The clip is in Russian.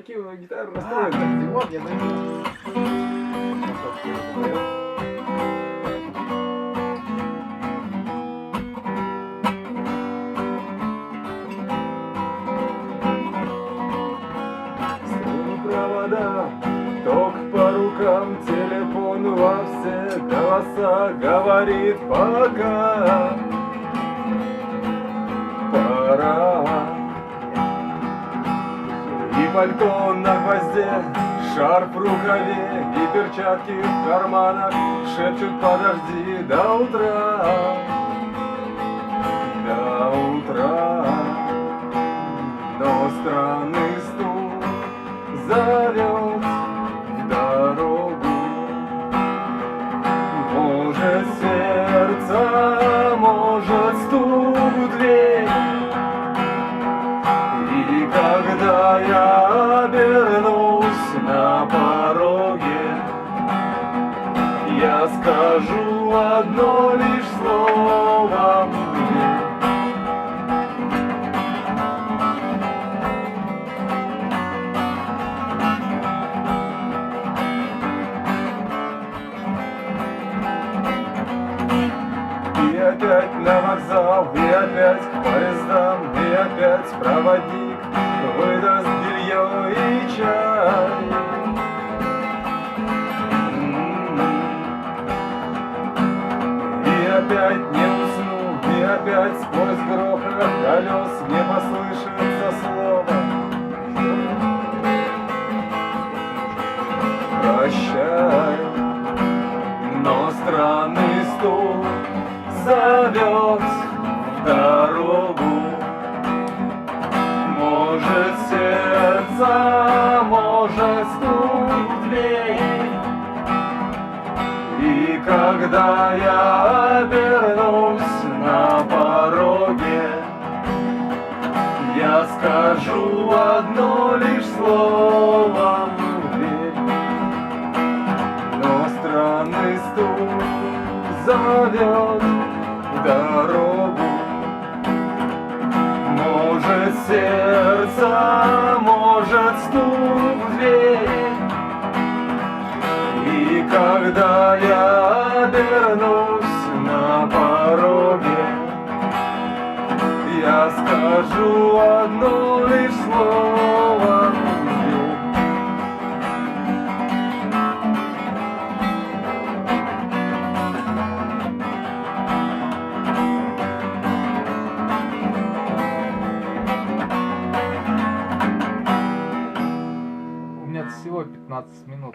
портативную гитару настроить. Вот я найду. Провода, ток по рукам, телефон во все голоса говорит пока. Пора. И пальто на гвозде, шарф в рукаве и перчатки в карманах шепчут: подожди до утра. До утра. Но странный стук зовет в дорогу. Может, сердце, может, стук в дверь. И когда я обернусь на пороге, я скажу одно лишь слово мне. И опять на вокзал, и опять к поездам, и опять проводник выдаст белье и чай. И опять не усну, и опять сквозь грохот колес не послышится слова. Прощай, но странный стук зовет в дорогу. Может, сердце, может, стук в дверь. И когда я обернусь на пороге, я скажу одно лишь слово «верь». Но странный стук зовет в дорогу. Может, сердце, может, стук в дверь. И когда я обернусь на пороге, я скажу одно лишь слово «верь». У меня всего 15 минут.